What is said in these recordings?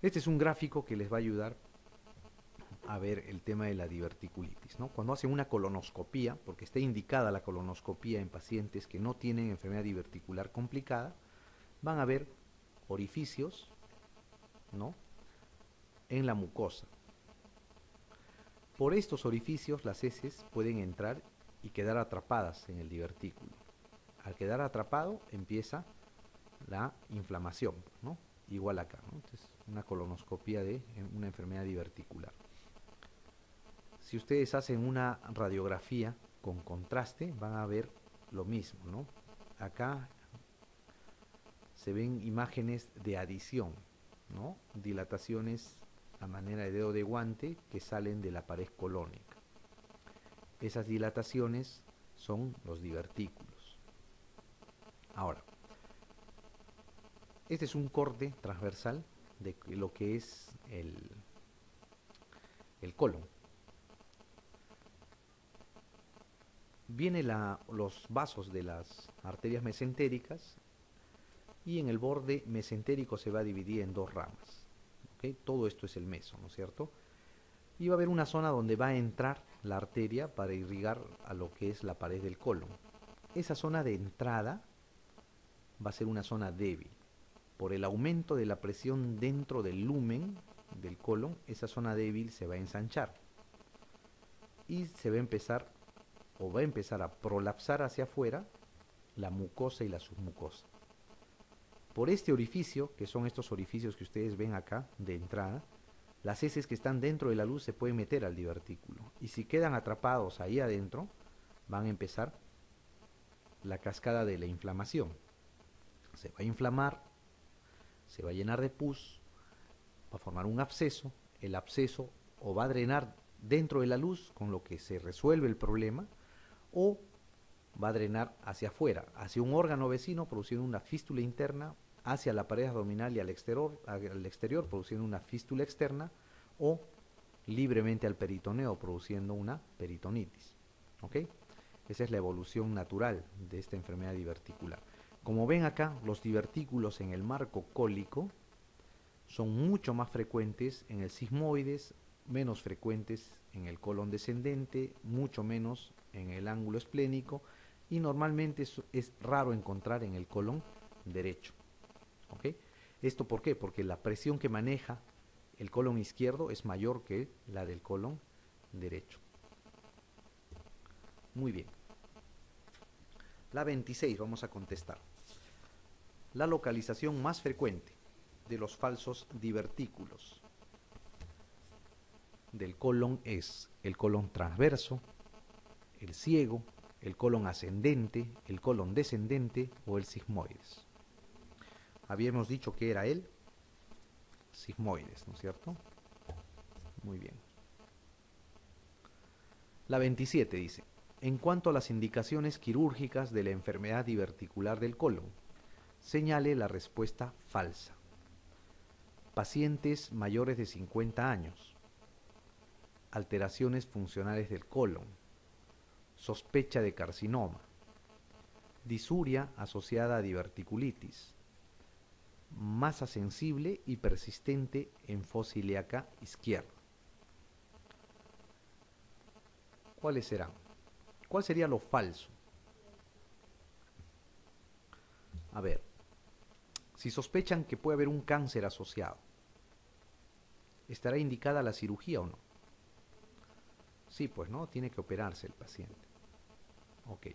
Este es un gráfico que les va a ayudar a ver el tema de la diverticulitis, ¿no? Cuando hacen una colonoscopía, porque está indicada la colonoscopía en pacientes que no tienen enfermedad diverticular complicada, van a ver orificios, ¿no?, en la mucosa. Por estos orificios las heces pueden entrar y quedar atrapadas en el divertículo. Al quedar atrapado empieza la inflamación, ¿no? Igual acá, ¿no? Entonces, una colonoscopía de una enfermedad diverticular. Si ustedes hacen una radiografía con contraste, van a ver lo mismo, ¿no? Acá se ven imágenes de adición, ¿no? Dilataciones a manera de dedo de guante que salen de la pared colónica. Esas dilataciones son los divertículos. Ahora, este es un corte transversal de lo que es el colon. Vienen los vasos de las arterias mesentéricas y en el borde mesentérico se va a dividir en dos ramas. ¿Okay? Todo esto es el meso, ¿no es cierto? Y va a haber una zona donde va a entrar la arteria para irrigar a lo que es la pared del colon. Esa zona de entrada va a ser una zona débil. Por el aumento de la presión dentro del lumen del colon, esa zona débil se va a ensanchar y se va a empezar a prolapsar hacia afuera la mucosa y la submucosa. Por este orificio, que son estos orificios que ustedes ven acá de entrada, las heces que están dentro de la luz se pueden meter al divertículo. Y si quedan atrapados ahí adentro, van a empezar la cascada de la inflamación. Se va a inflamar, se va a llenar de pus, va a formar un absceso. El absceso o va a drenar dentro de la luz, con lo que se resuelve el problema, o va a drenar hacia afuera, hacia un órgano vecino, produciendo una fístula interna, hacia la pared abdominal y al exterior, produciendo una fístula externa, o libremente al peritoneo, produciendo una peritonitis. ¿Ok? Esa es la evolución natural de esta enfermedad diverticular. Como ven acá, los divertículos en el marco cólico son mucho más frecuentes en el sigmoides, menos frecuentes en el colon descendente, mucho menos en el ángulo esplénico y normalmente es raro encontrar en el colon derecho. ¿Ok? ¿Esto por qué? Porque la presión que maneja el colon izquierdo es mayor que la del colon derecho. Muy bien. La 26 vamos a contestar. La localización más frecuente de los falsos divertículos del colon es el colon transverso, el ciego, el colon ascendente, el colon descendente o el sigmoides. Habíamos dicho que era el sigmoides, ¿no es cierto? Muy bien. La 27 dice, en cuanto a las indicaciones quirúrgicas de la enfermedad diverticular del colon, señale la respuesta falsa. Pacientes mayores de 50 años, alteraciones funcionales del colon, sospecha de carcinoma, disuria asociada a diverticulitis, masa sensible y persistente en fosa ilíaca izquierda. ¿Cuáles serán? ¿Cuál sería lo falso? A ver, si sospechan que puede haber un cáncer asociado, ¿estará indicada la cirugía o no? Sí, pues no, tiene que operarse el paciente. Ok.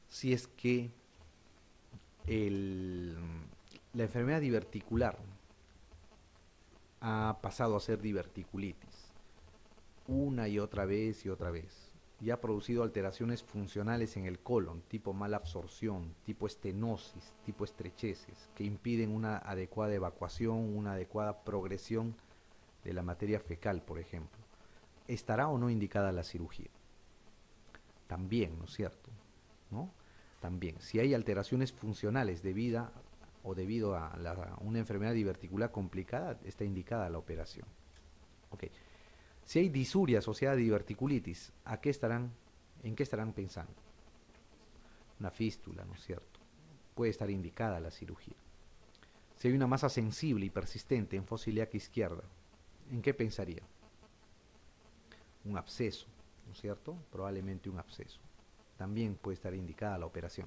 Si es que la enfermedad diverticular ha pasado a ser diverticulitis una y otra vez y ha producido alteraciones funcionales en el colon, tipo mala absorción, tipo estenosis, tipo estrecheces, que impiden una adecuada evacuación, una adecuada progresión de la materia fecal, por ejemplo. ¿Estará o no indicada la cirugía? También, ¿no es cierto? ¿No? También, si hay alteraciones funcionales debido a una enfermedad diverticular complicada, está indicada la operación. Ok. Si hay disuria asociada a diverticulitis, ¿en qué estarán pensando? Una fístula, ¿no es cierto? Puede estar indicada la cirugía. Si hay una masa sensible y persistente en fosa ilíaca izquierda, ¿en qué pensaría? Un absceso, ¿no es cierto? Probablemente un absceso. También puede estar indicada la operación.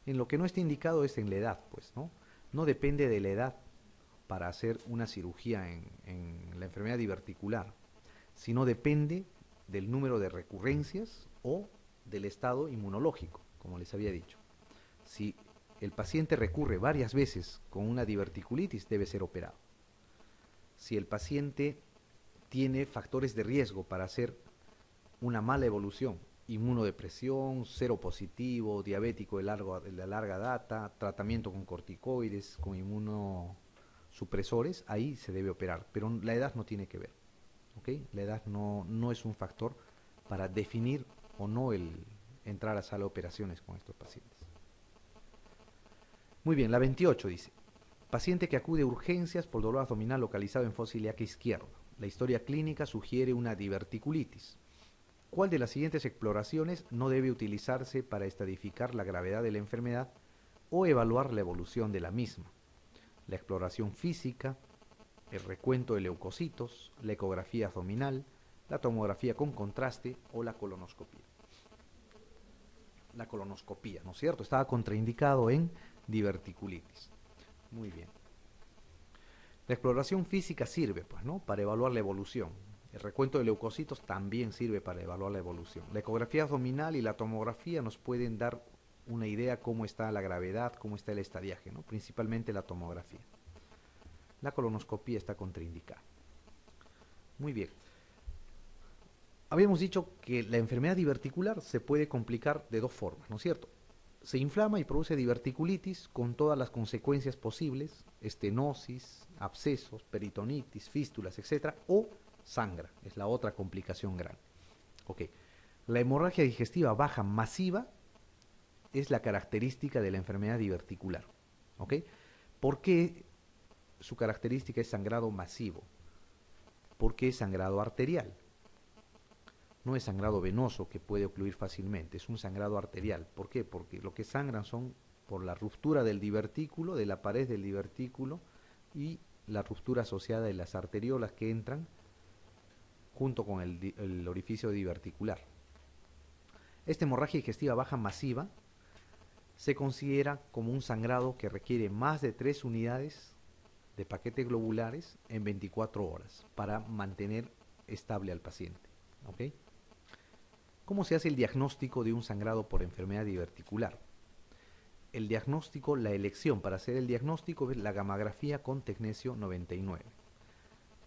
En lo que no está indicado es en la edad, pues, ¿no? No depende de la edad para hacer una cirugía en la enfermedad diverticular, sino depende del número de recurrencias o del estado inmunológico, como les había dicho. Si el paciente recurre varias veces con una diverticulitis, debe ser operado. Si el paciente tiene factores de riesgo para hacer una mala evolución, inmunodepresión, seropositivo, diabético de larga data, tratamiento con corticoides, con inmunosupresores, ahí se debe operar, pero la edad no tiene que ver, ¿ok? La edad no es un factor para definir o no el entrar a sala de operaciones con estos pacientes. Muy bien, la 28 dice, paciente que acude a urgencias por dolor abdominal localizado en fosa ilíaca izquierda. La historia clínica sugiere una diverticulitis. ¿Cuál de las siguientes exploraciones no debe utilizarse para estadificar la gravedad de la enfermedad o evaluar la evolución de la misma? La exploración física, el recuento de leucocitos, la ecografía abdominal, la tomografía con contraste o la colonoscopía. La colonoscopía, ¿no es cierto? Estaba contraindicado en diverticulitis. Muy bien. La exploración física sirve, pues, ¿no? Para evaluar la evolución. El recuento de leucocitos también sirve para evaluar la evolución. La ecografía abdominal y la tomografía nos pueden dar una idea cómo está la gravedad, cómo está el estadiaje, ¿no? Principalmente la tomografía. La colonoscopía está contraindicada. Muy bien. Habíamos dicho que la enfermedad diverticular se puede complicar de dos formas, ¿no es cierto? Se inflama y produce diverticulitis con todas las consecuencias posibles, estenosis, abscesos, peritonitis, fístulas, etc. O sangra, es la otra complicación grande. Ok, la hemorragia digestiva baja masiva es la característica de la enfermedad diverticular. ¿Ok? ¿Por qué su característica es sangrado masivo? Porque es sangrado arterial. No es sangrado venoso que puede ocluir fácilmente, es un sangrado arterial. ¿Por qué? Porque lo que sangran son por la ruptura del divertículo, de la pared del divertículo, y la ruptura asociada de las arteriolas que entran junto con el orificio diverticular. Esta hemorragia digestiva baja masiva se considera como un sangrado que requiere más de 3 unidades de paquetes globulares en 24 horas para mantener estable al paciente. ¿Ok? ¿Cómo se hace el diagnóstico de un sangrado por enfermedad diverticular? El diagnóstico, la elección para hacer el diagnóstico es la gammagrafía con tecnesio 99,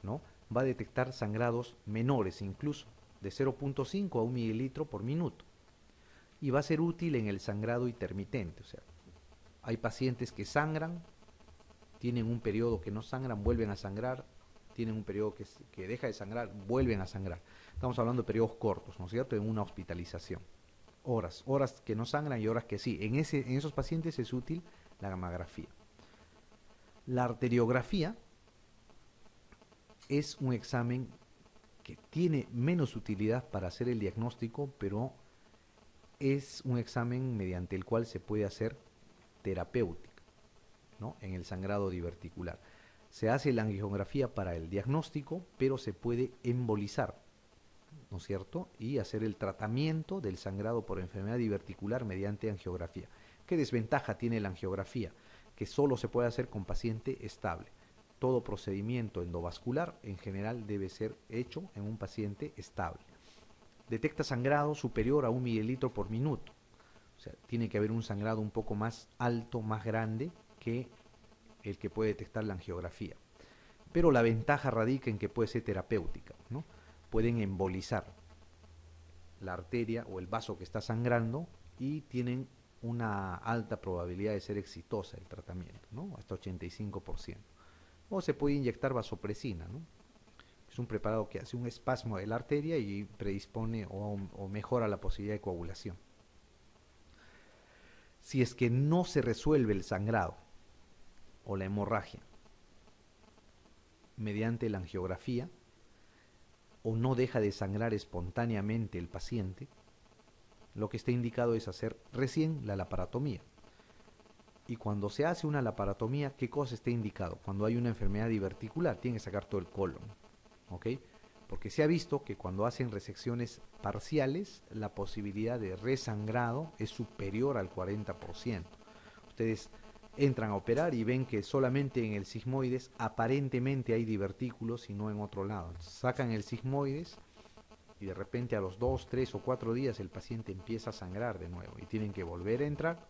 ¿no? Va a detectar sangrados menores incluso, de 0.5 a 1 mililitro por minuto. Y va a ser útil en el sangrado intermitente, o sea, hay pacientes que sangran, tienen un periodo que no sangran, vuelven a sangrar, tienen un periodo que deja de sangrar, vuelven a sangrar. Estamos hablando de periodos cortos, ¿no es cierto?, en una hospitalización. Horas que no sangran y horas que sí. En esos pacientes es útil la gammagrafía. La arteriografía es un examen que tiene menos utilidad para hacer el diagnóstico, pero es un examen mediante el cual se puede hacer terapéutica, ¿no?, en el sangrado diverticular. Se hace la angiografía para el diagnóstico, pero se puede embolizar, ¿no es cierto?, y hacer el tratamiento del sangrado por enfermedad diverticular mediante angiografía. ¿Qué desventaja tiene la angiografía? Que solo se puede hacer con paciente estable. Todo procedimiento endovascular en general debe ser hecho en un paciente estable. Detecta sangrado superior a 1 mililitro por minuto. O sea, tiene que haber un sangrado un poco más alto, más grande que el que puede detectar la angiografía. Pero la ventaja radica en que puede ser terapéutica, ¿no? Pueden embolizar la arteria o el vaso que está sangrando y tienen una alta probabilidad de ser exitosa el tratamiento, ¿no? Hasta 85%. O se puede inyectar vasopresina, ¿no? Es un preparado que hace un espasmo de la arteria y predispone o mejora la posibilidad de coagulación. Si es que no se resuelve el sangrado o la hemorragia mediante la angiografía, o no deja de sangrar espontáneamente el paciente, lo que está indicado es hacer recién la laparotomía. Y cuando se hace una laparotomía, ¿qué cosa está indicado? Cuando hay una enfermedad diverticular, tiene que sacar todo el colon, ¿ok? Porque se ha visto que cuando hacen resecciones parciales, la posibilidad de resangrado es superior al 40%. Ustedes entran a operar y ven que solamente en el sigmoides aparentemente hay divertículos y no en otro lado. Sacan el sigmoides y de repente a los 2, 3 o 4 días el paciente empieza a sangrar de nuevo y tienen que volver a entrar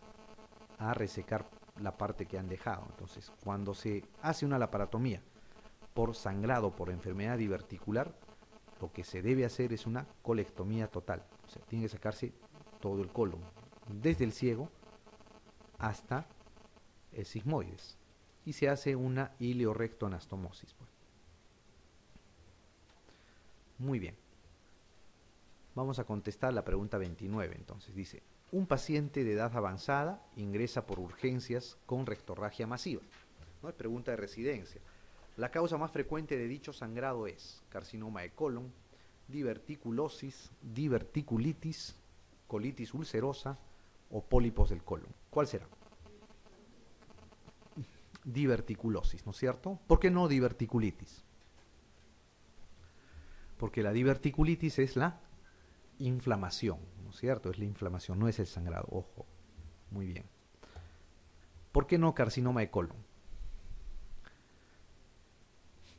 a resecar la parte que han dejado. Entonces, cuando se hace una laparotomía por sangrado, por enfermedad diverticular, lo que se debe hacer es una colectomía total. O sea, tiene que sacarse todo el colon, desde el ciego hasta el sigmoides. Y se hace una ileorectoanastomosis. Pues. Muy bien. Vamos a contestar la pregunta 29. Entonces, dice, un paciente de edad avanzada ingresa por urgencias con rectorragia masiva. ¿No? Es pregunta de residencia. La causa más frecuente de dicho sangrado es carcinoma de colon, diverticulosis, diverticulitis, colitis ulcerosa o pólipos del colon. ¿Cuál será? Diverticulosis, ¿no es cierto? ¿Por qué no diverticulitis? Porque la diverticulitis es la inflamación, ¿no es cierto? Es la inflamación, no es el sangrado, ojo. Muy bien. ¿Por qué no carcinoma de colon?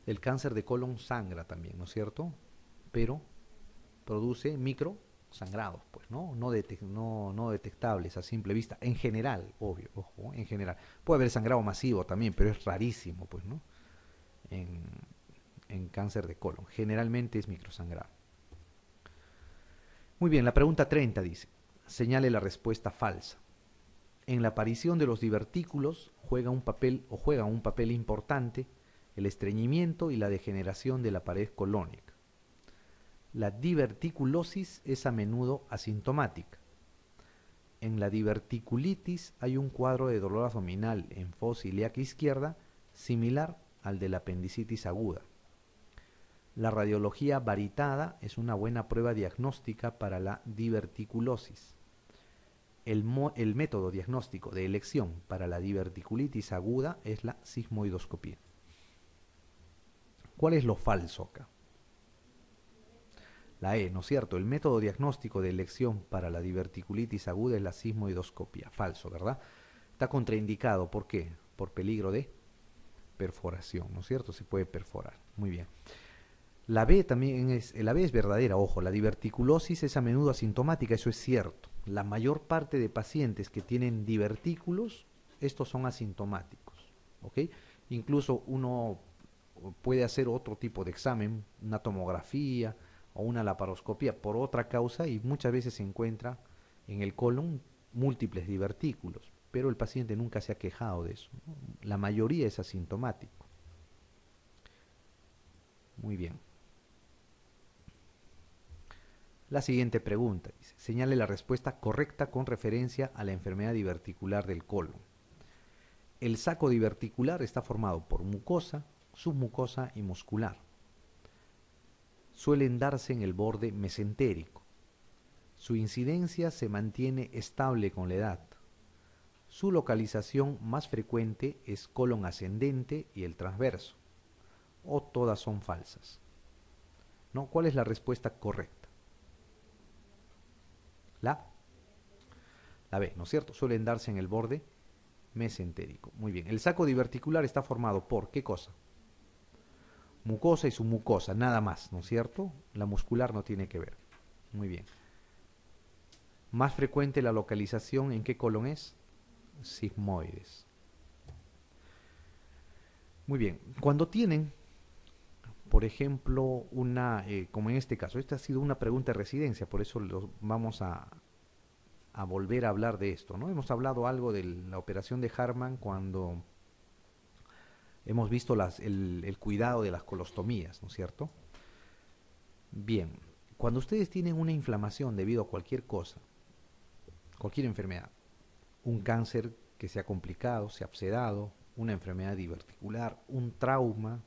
El cáncer de colon sangra también, ¿no es cierto? Pero produce microsangrados, pues, ¿no? No detectables a simple vista, en general, obvio, ojo, en general. Puede haber sangrado masivo también, pero es rarísimo, pues, ¿no? En cáncer de colon. Generalmente es microsangrado. Muy bien, la pregunta 30 dice, señale la respuesta falsa. En la aparición de los divertículos juega un papel importante el estreñimiento y la degeneración de la pared colónica. La diverticulosis es a menudo asintomática. En la diverticulitis hay un cuadro de dolor abdominal en fosa ilíaca izquierda similar al de la apendicitis aguda. La radiología varitada es una buena prueba diagnóstica para la diverticulosis. El método diagnóstico de elección para la diverticulitis aguda es la sigmoidoscopía. ¿Cuál es lo falso acá? La E, ¿no es cierto? El método diagnóstico de elección para la diverticulitis aguda es la sigmoidoscopia. Falso, ¿verdad? Está contraindicado. ¿Por qué? Por peligro de perforación, ¿no es cierto? Se puede perforar. Muy bien. La B también la B es verdadera, ojo, la diverticulosis es a menudo asintomática, eso es cierto. La mayor parte de pacientes que tienen divertículos, estos son asintomáticos, ¿ok? Incluso uno puede hacer otro tipo de examen, una tomografía o una laparoscopía por otra causa y muchas veces se encuentra en el colon múltiples divertículos, pero el paciente nunca se ha quejado de eso, ¿no? La mayoría es asintomático. Muy bien. La siguiente pregunta dice, señale la respuesta correcta con referencia a la enfermedad diverticular del colon. El saco diverticular está formado por mucosa, submucosa y muscular. Suelen darse en el borde mesentérico. Su incidencia se mantiene estable con la edad. Su localización más frecuente es colon ascendente y el transverso. O todas son falsas. ¿No? ¿Cuál es la respuesta correcta? La B, ¿no es cierto? Suelen darse en el borde mesentérico. Muy bien. El saco diverticular está formado por, ¿qué cosa? Mucosa y submucosa, nada más, ¿no es cierto? La muscular no tiene que ver. Muy bien. Más frecuente la localización, ¿en qué colon es? Sigmoides. Muy bien. Cuando tienen, por ejemplo, como en este caso, esta ha sido una pregunta de residencia, por eso vamos a volver a hablar de esto, ¿no? Hemos hablado algo de la operación de Hartmann cuando hemos visto el cuidado de las colostomías, ¿no es cierto? Bien, cuando ustedes tienen una inflamación debido a cualquier cosa, cualquier enfermedad, un cáncer que se ha complicado, se ha abscedado, una enfermedad diverticular, un trauma,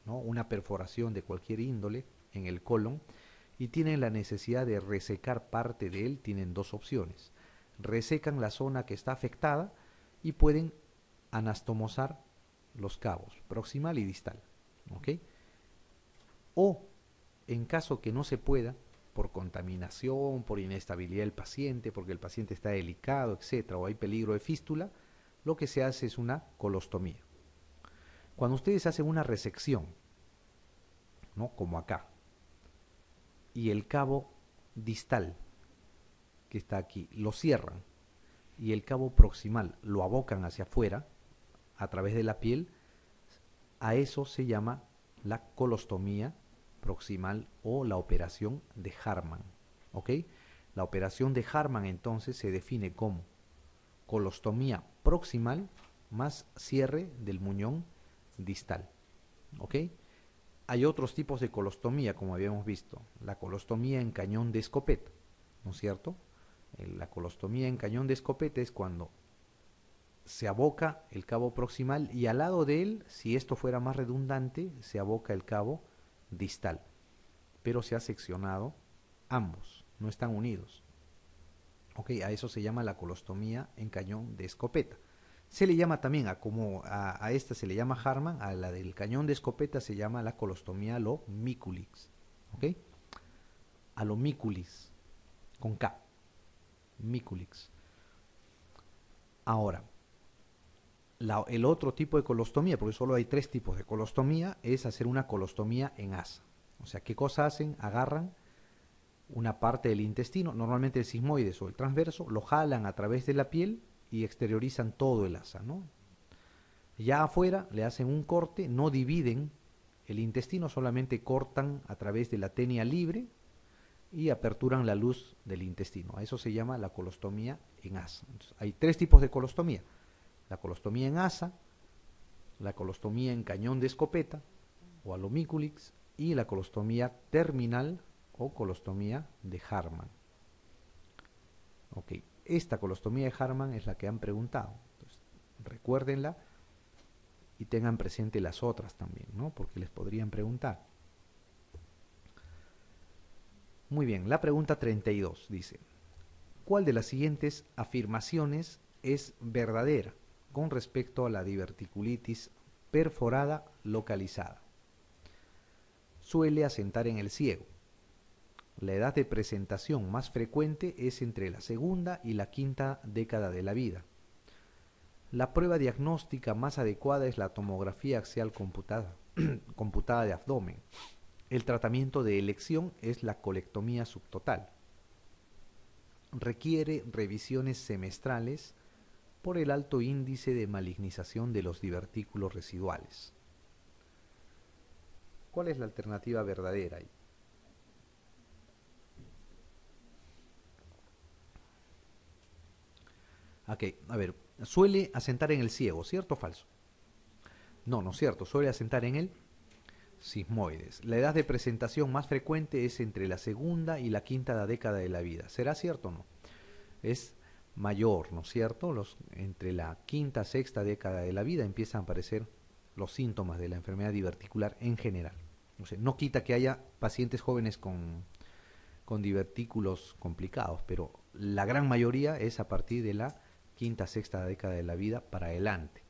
¿no? Una perforación de cualquier índole en el colon, y tienen la necesidad de resecar parte de él, tienen dos opciones. Resecan la zona que está afectada y pueden anastomosar los cabos proximal y distal. ¿Ok? O en caso que no se pueda, por contaminación, por inestabilidad del paciente, porque el paciente está delicado, etcétera, o hay peligro de fístula, lo que se hace es una colostomía. Cuando ustedes hacen una resección, ¿no? Como acá, y el cabo distal, que está aquí, lo cierran, y el cabo proximal lo abocan hacia afuera, a través de la piel, a eso se llama la colostomía proximal o la operación de Harman. ¿Ok? La operación de Harman entonces se define como colostomía proximal más cierre del muñón distal. ¿Ok? Hay otros tipos de colostomía, como habíamos visto. La colostomía en cañón de escopeta, ¿no es cierto? La colostomía en cañón de escopeta es cuando se aboca el cabo proximal y al lado de él, si esto fuera más redundante, se aboca el cabo distal. Pero se ha seccionado ambos, no están unidos. ¿Ok? A eso se llama la colostomía en cañón de escopeta. Se le llama también, a esta se le llama Harman, a la del cañón de escopeta se llama la colostomía alomiculix. ¿Ok? Alomiculix, con K. Miculix. Ahora, el otro tipo de colostomía, porque solo hay 3 tipos de colostomía, es hacer una colostomía en asa. O sea, ¿qué cosa hacen? Agarran una parte del intestino, normalmente el sigmoides o el transverso, lo jalan a través de la piel y exteriorizan todo el asa, ¿no? Ya afuera le hacen un corte, no dividen el intestino, solamente cortan a través de la tenia libre y aperturan la luz del intestino. A eso se llama la colostomía en asa. Entonces, hay 3 tipos de colostomía: la colostomía en asa, la colostomía en cañón de escopeta o alomiculix y la colostomía terminal o colostomía de Harman. Ok, esta colostomía de Harman es la que han preguntado. Entonces, recuérdenla y tengan presente las otras también, ¿no? Porque les podrían preguntar. Muy bien, la pregunta 32 dice: ¿cuál de las siguientes afirmaciones es verdadera con respecto a la diverticulitis perforada localizada? Suele asentar en el ciego. La edad de presentación más frecuente es entre la segunda y la quinta década de la vida. La prueba diagnóstica más adecuada es la tomografía axial computada, computada de abdomen. El tratamiento de elección es la colectomía subtotal. Requiere revisiones semestrales por el alto índice de malignización de los divertículos residuales. ¿Cuál es la alternativa verdadera ahí? Ok, a ver, suele asentar en el ciego, ¿cierto o falso? No, no es cierto, suele asentar en el sigmoides. La edad de presentación más frecuente es entre la segunda y la quinta década de la vida. ¿Será cierto o no? Es mayor, ¿no es cierto? Entre la quinta, sexta década de la vida empiezan a aparecer los síntomas de la enfermedad diverticular en general. O sea, no quita que haya pacientes jóvenes con divertículos complicados, pero la gran mayoría es a partir de la quinta, sexta década de la vida para adelante.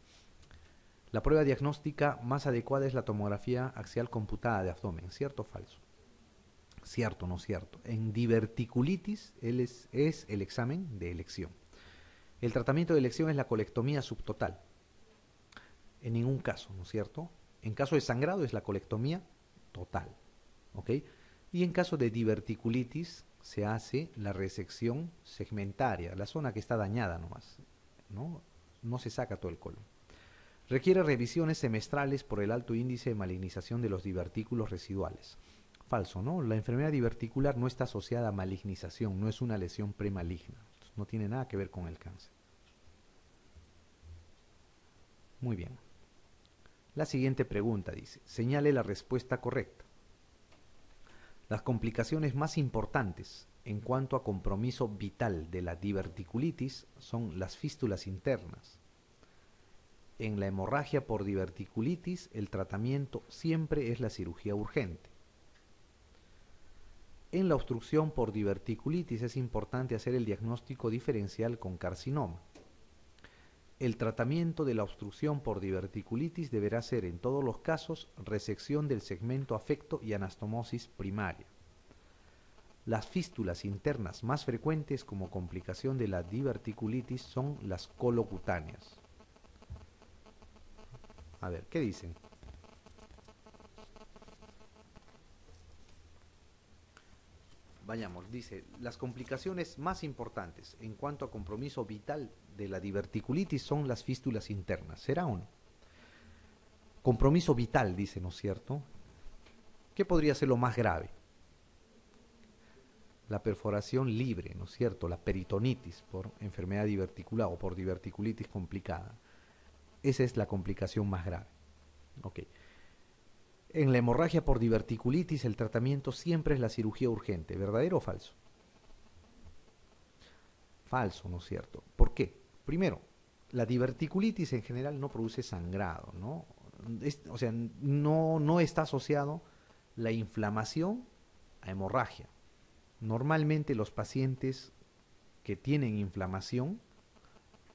La prueba diagnóstica más adecuada es la tomografía axial computada de abdomen, ¿cierto o falso? Cierto, no cierto. En diverticulitis es el examen de elección. El tratamiento de elección es la colectomía subtotal. En ningún caso, ¿no es cierto? En caso de sangrado es la colectomía total. ¿Ok? Y en caso de diverticulitis se hace la resección segmentaria, la zona que está dañada nomás, ¿no? No se saca todo el colon. Requiere revisiones semestrales por el alto índice de malignización de los divertículos residuales. Falso, ¿no? La enfermedad diverticular no está asociada a malignización, no es una lesión premaligna. No tiene nada que ver con el cáncer. Muy bien. La siguiente pregunta dice: señale la respuesta correcta. Las complicaciones más importantes en cuanto a compromiso vital de la diverticulitis son las fístulas internas. En la hemorragia por diverticulitis, el tratamiento siempre es la cirugía urgente. En la obstrucción por diverticulitis es importante hacer el diagnóstico diferencial con carcinoma. El tratamiento de la obstrucción por diverticulitis deberá ser en todos los casos resección del segmento afecto y anastomosis primaria. Las fístulas internas más frecuentes como complicación de la diverticulitis son las colocutáneas. A ver, ¿qué dicen? Vayamos, dice, las complicaciones más importantes en cuanto a compromiso vital de la diverticulitis son las fístulas internas. ¿Será o no? Compromiso vital, dice, ¿no es cierto? ¿Qué podría ser lo más grave? La perforación libre, ¿no es cierto? La peritonitis por enfermedad diverticular o por diverticulitis complicada. Esa es la complicación más grave. Ok. En la hemorragia por diverticulitis el tratamiento siempre es la cirugía urgente. ¿Verdadero o falso? Falso, ¿no es cierto? ¿Por qué? Primero, la diverticulitis en general no produce sangrado, ¿no? O sea, no está asociado la inflamación a hemorragia. Normalmente los pacientes que tienen inflamación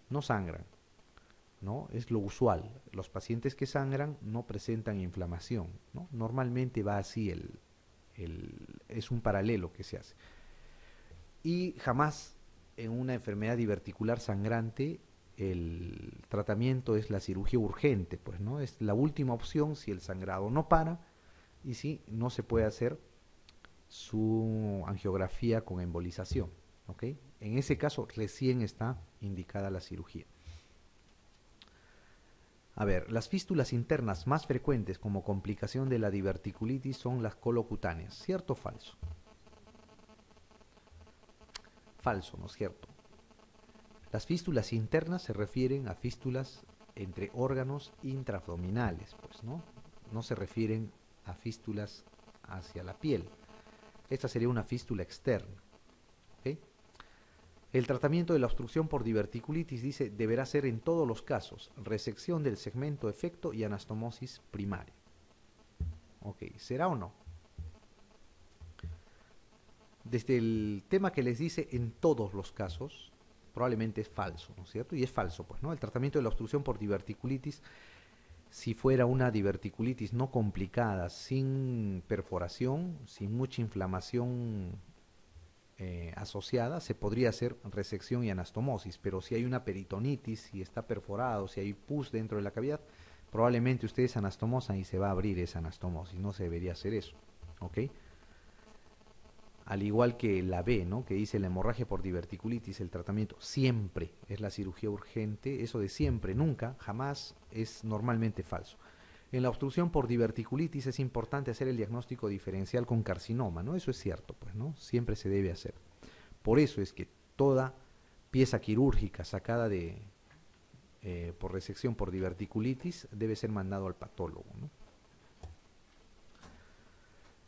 no sangran, ¿no? Es lo usual. Los pacientes que sangran no presentan inflamación, ¿no? Normalmente va así, es un paralelo que se hace. Y jamás en una enfermedad diverticular sangrante el tratamiento es la cirugía urgente, pues, ¿no? Es la última opción si el sangrado no para y si no se puede hacer su angiografía con embolización, ¿ok? En ese caso recién está indicada la cirugía. A ver, las fístulas internas más frecuentes como complicación de la diverticulitis son las colocutáneas. ¿Cierto o falso? Falso, ¿no es cierto? Las fístulas internas se refieren a fístulas entre órganos intraabdominales, pues, ¿no? No se refieren a fístulas hacia la piel. Esta sería una fístula externa, ¿ok? El tratamiento de la obstrucción por diverticulitis, dice, deberá ser en todos los casos resección del segmento efecto y anastomosis primaria. Ok, ¿será o no? Desde el tema que les dice en todos los casos, probablemente es falso, ¿no es cierto? Y es falso, pues, ¿no? El tratamiento de la obstrucción por diverticulitis, si fuera una diverticulitis no complicada, sin perforación, sin mucha inflamación asociada, se podría hacer resección y anastomosis, pero si hay una peritonitis, si está perforado, si hay pus dentro de la cavidad, probablemente ustedes anastomosan y se va a abrir esa anastomosis, no se debería hacer eso, ¿ok? Al igual que la B, ¿no? Que dice la hemorragia por diverticulitis, el tratamiento siempre es la cirugía urgente, eso de siempre, nunca, jamás, es normalmente falso. En la obstrucción por diverticulitis es importante hacer el diagnóstico diferencial con carcinoma, ¿no? Eso es cierto, pues, ¿no? Siempre se debe hacer. Por eso es que toda pieza quirúrgica sacada por resección por diverticulitis debe ser mandado al patólogo, ¿no?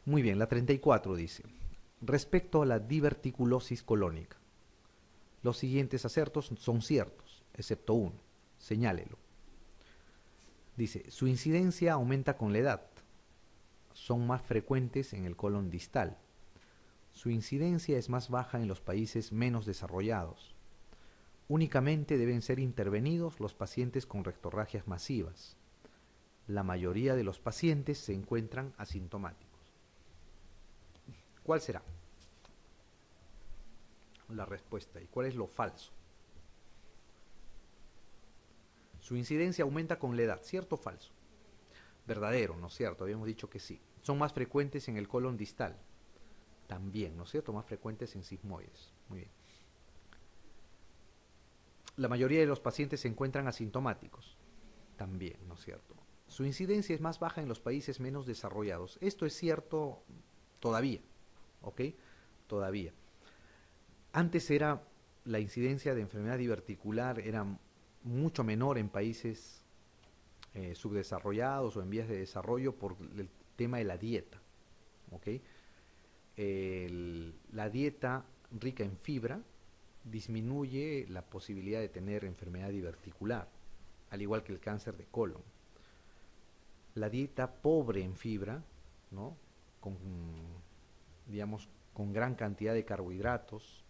Muy bien, la 34 dice, respecto a la diverticulosis colónica, los siguientes acertos son ciertos, excepto uno, señálelo. Dice, su incidencia aumenta con la edad, son más frecuentes en el colon distal, su incidencia es más baja en los países menos desarrollados, únicamente deben ser intervenidos los pacientes con rectorragias masivas, la mayoría de los pacientes se encuentran asintomáticos. ¿Cuál será la respuesta y cuál es lo falso? Su incidencia aumenta con la edad, ¿cierto o falso? Verdadero, ¿no es cierto? Habíamos dicho que sí. Son más frecuentes en el colon distal, también, ¿no es cierto? Más frecuentes en sigmoides. Muy bien. La mayoría de los pacientes se encuentran asintomáticos, también, ¿no es cierto? Su incidencia es más baja en los países menos desarrollados. Esto es cierto todavía, ¿ok? Todavía. Antes era la incidencia de enfermedad diverticular era mucho menor en países subdesarrollados o en vías de desarrollo por el tema de la dieta, ¿ok? La dieta rica en fibra disminuye la posibilidad de tener enfermedad diverticular, al igual que el cáncer de colon. La dieta pobre en fibra, ¿no? Digamos, con gran cantidad de carbohidratos,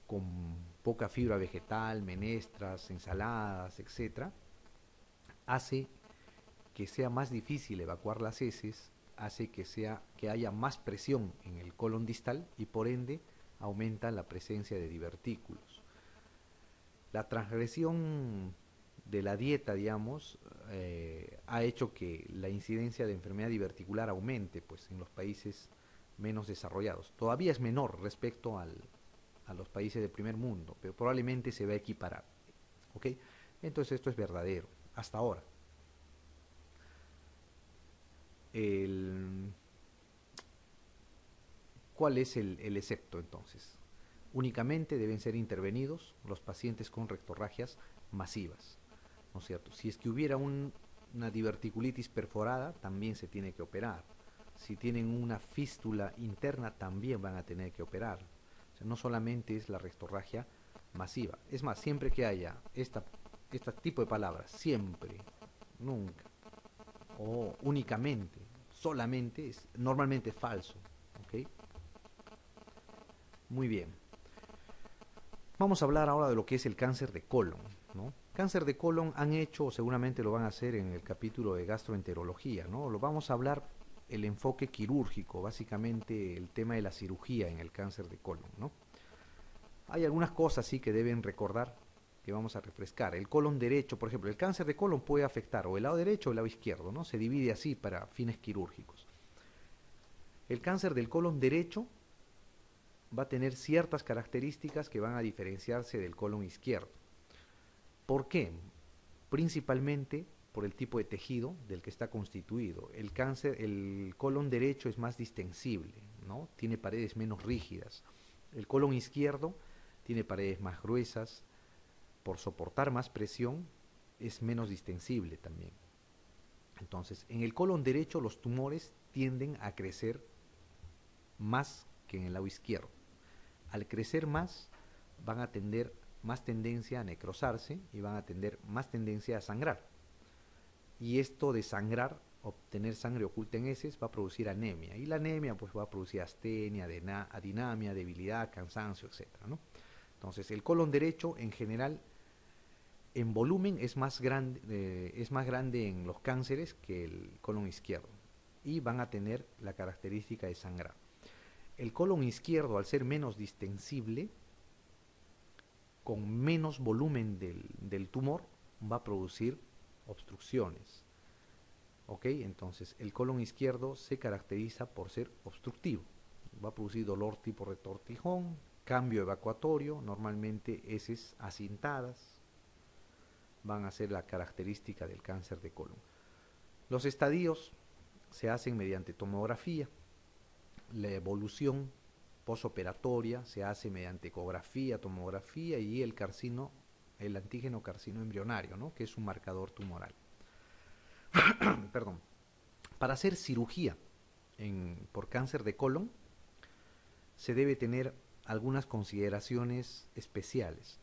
con poca fibra vegetal, menestras, ensaladas, etcétera, hace que sea más difícil evacuar las heces, hace que haya más presión en el colon distal y por ende aumenta la presencia de divertículos. La transgresión de la dieta, digamos, ha hecho que la incidencia de enfermedad diverticular aumente, pues, en los países menos desarrollados. Todavía es menor respecto a los países del primer mundo, pero probablemente se va a equiparar. ¿Ok? Entonces esto es verdadero, hasta ahora. El, ¿Cuál es el excepto entonces? Únicamente deben ser intervenidos los pacientes con rectorragias masivas, ¿no es cierto? Si es que hubiera una diverticulitis perforada, también se tiene que operar. Si tienen una fístula interna, también van a tener que operar. O sea, no solamente es la rectorragia masiva. Es más, siempre que haya este tipo de palabras, siempre, nunca, o únicamente, solamente, normalmente es falso. ¿Ok? Muy bien. Vamos a hablar ahora de lo que es el cáncer de colon, ¿no? Cáncer de colon han hecho, o seguramente lo van a hacer en el capítulo de gastroenterología, ¿no? Lo vamos a hablar el enfoque quirúrgico, básicamente el tema de la cirugía en el cáncer de colon, ¿no? Hay algunas cosas sí que deben recordar, que vamos a refrescar. El colon derecho, por ejemplo, el cáncer de colon puede afectar o el lado derecho o el lado izquierdo, ¿no? Se divide así para fines quirúrgicos. El cáncer del colon derecho va a tener ciertas características que van a diferenciarse del colon izquierdo. ¿Por qué? Principalmente por el tipo de tejido del que está constituido. El colon derecho es más distensible, ¿no? Tiene paredes menos rígidas. El colon izquierdo tiene paredes más gruesas. Por soportar más presión, es menos distensible también. Entonces, en el colon derecho los tumores tienden a crecer más que en el lado izquierdo. Al crecer más, van a tener más tendencia a necrosarse y van a tener más tendencia a sangrar. Y esto de sangrar, obtener sangre oculta en heces, va a producir anemia. Y la anemia pues va a producir astenia, adinamia, debilidad, cansancio, etc., ¿no? Entonces, el colon derecho en general, en volumen, es más grande en los cánceres que el colon izquierdo. Y van a tener la característica de sangrar. El colon izquierdo, al ser menos distensible, con menos volumen del tumor, va a producir obstrucciones. ¿Ok? Entonces, el colon izquierdo se caracteriza por ser obstructivo. Va a producir dolor tipo retortijón, cambio evacuatorio, normalmente heces acintadas, van a ser la característica del cáncer de colon. Los estadios se hacen mediante tomografía. La evolución posoperatoria se hace mediante ecografía, tomografía y el antígeno carcino embrionario, ¿no? Que es un marcador tumoral. Perdón. Para hacer cirugía por cáncer de colon se debe tener algunas consideraciones especiales.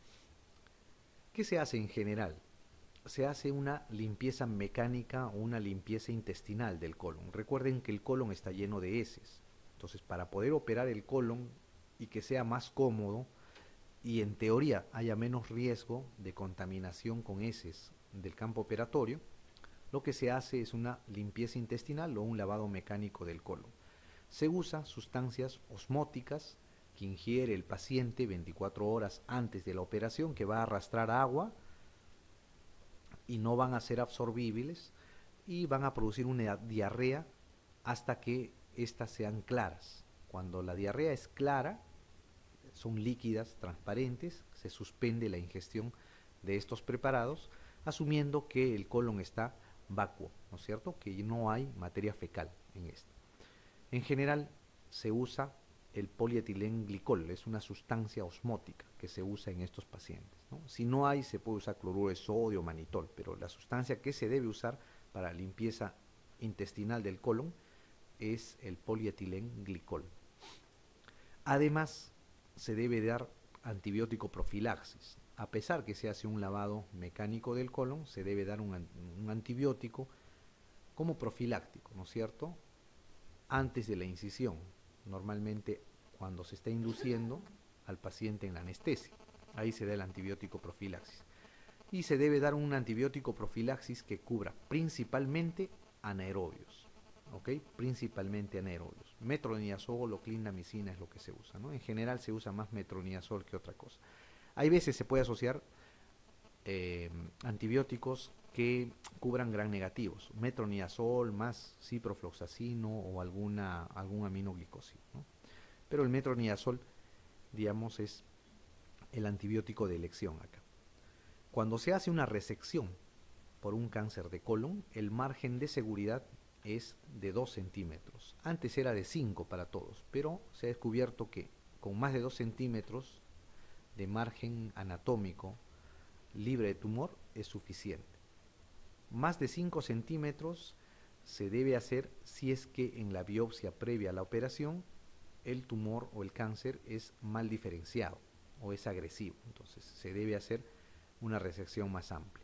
¿Qué se hace en general? Se hace una limpieza mecánica o una limpieza intestinal del colon. Recuerden que el colon está lleno de heces. Entonces, para poder operar el colon y que sea más cómodo y en teoría haya menos riesgo de contaminación con heces del campo operatorio, lo que se hace es una limpieza intestinal o un lavado mecánico del colon. Se usa sustancias osmóticas que ingiere el paciente 24 horas antes de la operación, que va a arrastrar agua y no van a ser absorbibles y van a producir una diarrea hasta que estas sean claras. Cuando la diarrea es clara, son líquidas, transparentes, se suspende la ingestión de estos preparados, asumiendo que el colon está vacuo, ¿no es cierto? Que no hay materia fecal en esto. En general se usa el polietilenglicol, es una sustancia osmótica que se usa en estos pacientes, ¿no? Si no hay, se puede usar cloruro de sodio o manitol, pero la sustancia que se debe usar para limpieza intestinal del colon es el polietilenglicol. Además, se debe dar antibiótico profilaxis. A pesar que se hace un lavado mecánico del colon, se debe dar un antibiótico como profiláctico, ¿no es cierto?, antes de la incisión, normalmente cuando se está induciendo al paciente en la anestesia. Ahí se da el antibiótico profilaxis. Y se debe dar un antibiótico profilaxis que cubra principalmente anaerobios. ¿Ok? Principalmente anaerobios. Metronidazol o clindamicina es lo que se usa, ¿no? En general se usa más metronidazol que otra cosa. Hay veces se puede asociar antibióticos que cubran gram negativos, metronidazol más ciprofloxacino o algún aminoglicosida, ¿no? Pero el metronidazol, digamos, es el antibiótico de elección acá. Cuando se hace una resección por un cáncer de colon, el margen de seguridad es de 2 centímetros. Antes era de 5 para todos, pero se ha descubierto que con más de 2 centímetros de margen anatómico libre de tumor es suficiente. Más de 5 centímetros se debe hacer si es que en la biopsia previa a la operación el tumor o el cáncer es mal diferenciado o es agresivo. Entonces se debe hacer una resección más amplia.